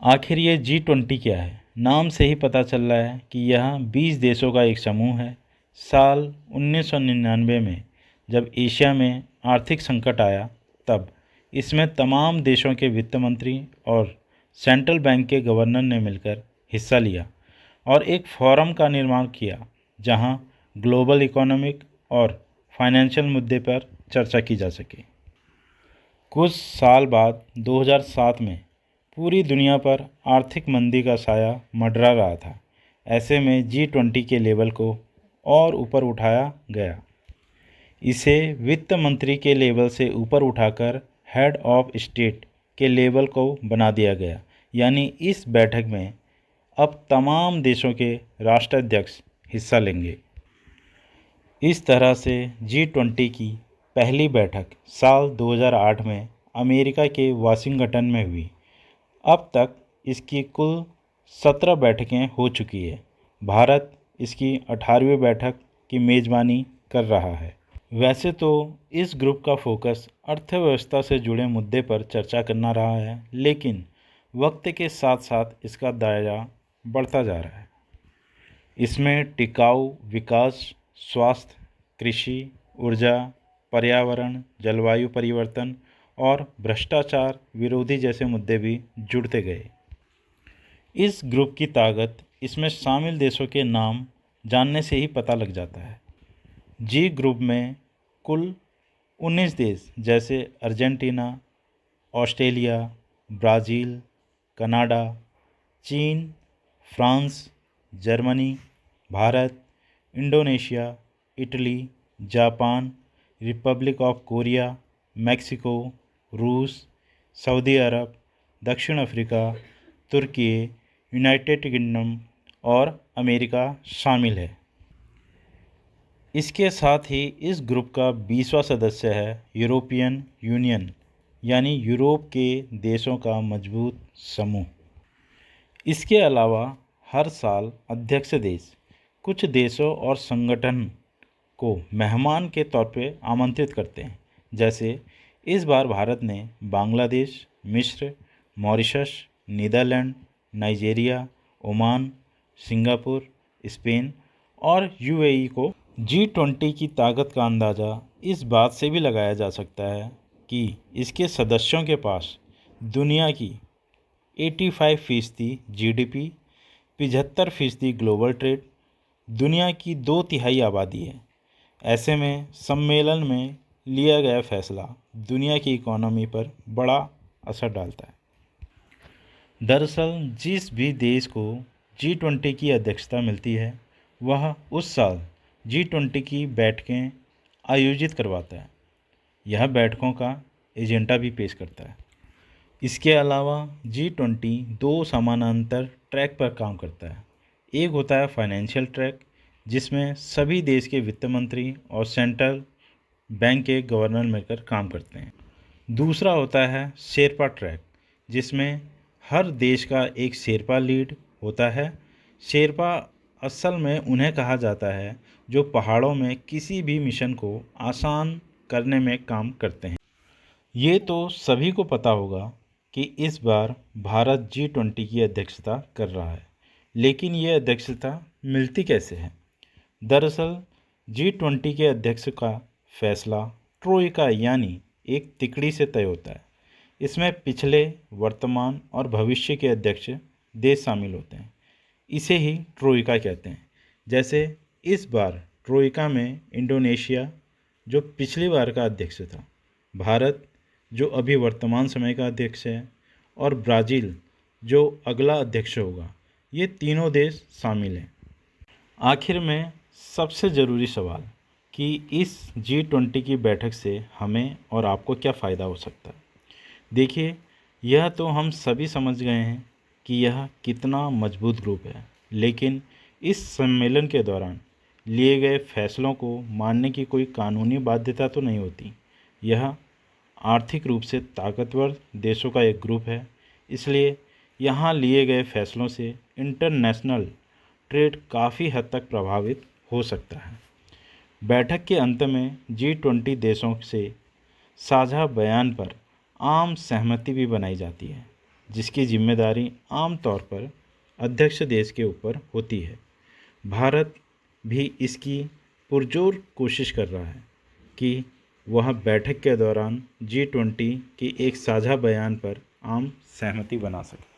आखिर ये G20 क्या है? नाम से ही पता चल रहा है कि यह 20 देशों का एक समूह है। साल 1999 में जब एशिया में आर्थिक संकट आया, तब इसमें तमाम देशों के वित्त मंत्री और सेंट्रल बैंक के गवर्नर ने मिलकर हिस्सा लिया और एक फोरम का निर्माण किया जहां ग्लोबल इकोनॉमिक और फाइनेंशियल मुद्दे पर चर्चा की जा सके। कुछ साल बाद 2007 में पूरी दुनिया पर आर्थिक मंदी का साया मंडरा रहा था। ऐसे में G20 के लेवल को और ऊपर उठाया गया। इसे वित्त मंत्री के लेवल से ऊपर उठाकर हेड ऑफ स्टेट के लेवल को बना दिया गया। यानी इस बैठक में अब तमाम देशों के राष्ट्राध्यक्ष हिस्सा लेंगे। इस तरह से G20 की पहली बैठक साल 2008 में अमेरिका के वाशिंगटन में हुई। अब तक इसकी कुल 17 बैठकें हो चुकी है। भारत इसकी 18वीं बैठक की मेज़बानी कर रहा है। वैसे तो इस ग्रुप का फोकस अर्थव्यवस्था से जुड़े मुद्दे पर चर्चा करना रहा है, लेकिन वक्त के साथ साथ इसका दायरा बढ़ता जा रहा है। इसमें टिकाऊ विकास, स्वास्थ्य, कृषि, ऊर्जा, पर्यावरण, जलवायु परिवर्तन और भ्रष्टाचार विरोधी जैसे मुद्दे भी जुड़ते गए। इस ग्रुप की ताकत इसमें शामिल देशों के नाम जानने से ही पता लग जाता है। जी ग्रुप में कुल 19 देश जैसे अर्जेंटीना, ऑस्ट्रेलिया, ब्राज़ील, कनाडा, चीन, France, Germany, Bharat, Indonesia, Italy, Japan, Republic of Korea, Mexico, रूस, सऊदी अरब, दक्षिण अफ्रीका, तुर्की, यूनाइटेड किंगडम और अमेरिका शामिल है। इसके साथ ही इस ग्रुप का 20वां सदस्य है यूरोपियन यूनियन, यानी यूरोप के देशों का मजबूत समूह। इसके अलावा हर साल अध्यक्ष देश कुछ देशों और संगठन को मेहमान के तौर पे आमंत्रित करते हैं। जैसे इस बार भारत ने बांग्लादेश, मिस्र, Mauritius, Netherlands, Nigeria, Oman, Singapore, Spain और यूएई को G20 की ताकत का अंदाज़ा इस बात से भी लगाया जा सकता है कि इसके सदस्यों के पास दुनिया की 85% GDP, 75% ग्लोबल ट्रेड, दुनिया की 2/3 आबादी है। ऐसे में सम्मेलन में लिया गया फैसला दुनिया की इकोनॉमी पर बड़ा असर डालता है। दरअसल जिस भी देश को G20 की अध्यक्षता मिलती है, वह उस साल G20 की बैठकें आयोजित करवाता है। यह बैठकों का एजेंडा भी पेश करता है। इसके अलावा G20 दो समानांतर ट्रैक पर काम करता है। एक होता है फाइनेंशियल ट्रैक, जिसमें सभी देश के वित्त मंत्री और सेंट्रल बैंक के गवर्नर मिलकर काम करते हैं। दूसरा होता है शेरपा ट्रैक, जिसमें हर देश का एक शेरपा लीड होता है। शेरपा असल में उन्हें कहा जाता है जो पहाड़ों में किसी भी मिशन को आसान करने में काम करते हैं। ये तो सभी को पता होगा कि इस बार भारत G20 की अध्यक्षता कर रहा है, लेकिन ये अध्यक्षता मिलती कैसे है? दरअसल G20 के अध्यक्ष का फैसला ट्रोइका यानी एक तिकड़ी से तय होता है। इसमें पिछले, वर्तमान और भविष्य के अध्यक्ष देश शामिल होते हैं। इसे ही ट्रोइका कहते हैं। जैसे इस बार ट्रोइका में इंडोनेशिया, जो पिछली बार का अध्यक्ष था, भारत, जो अभी वर्तमान समय का अध्यक्ष है, और ब्राज़ील, जो अगला अध्यक्ष होगा, ये तीनों देश शामिल हैं। आखिर में सबसे ज़रूरी सवाल कि इस G20 की बैठक से हमें और आपको क्या फ़ायदा हो सकता है? देखिए, यह तो हम सभी समझ गए हैं कि यह कितना मजबूत ग्रुप है, लेकिन इस सम्मेलन के दौरान लिए गए फैसलों को मानने की कोई कानूनी बाध्यता तो नहीं होती। यह आर्थिक रूप से ताकतवर देशों का एक ग्रुप है, इसलिए यहाँ लिए गए फैसलों से इंटरनेशनल ट्रेड काफ़ी हद तक प्रभावित हो सकता है। बैठक के अंत में G20 देशों से साझा बयान पर आम सहमति भी बनाई जाती है, जिसकी जिम्मेदारी आमतौर पर अध्यक्ष देश के ऊपर होती है। भारत भी इसकी पुरजोर कोशिश कर रहा है कि वह बैठक के दौरान G20 की एक साझा बयान पर आम सहमति बना सके।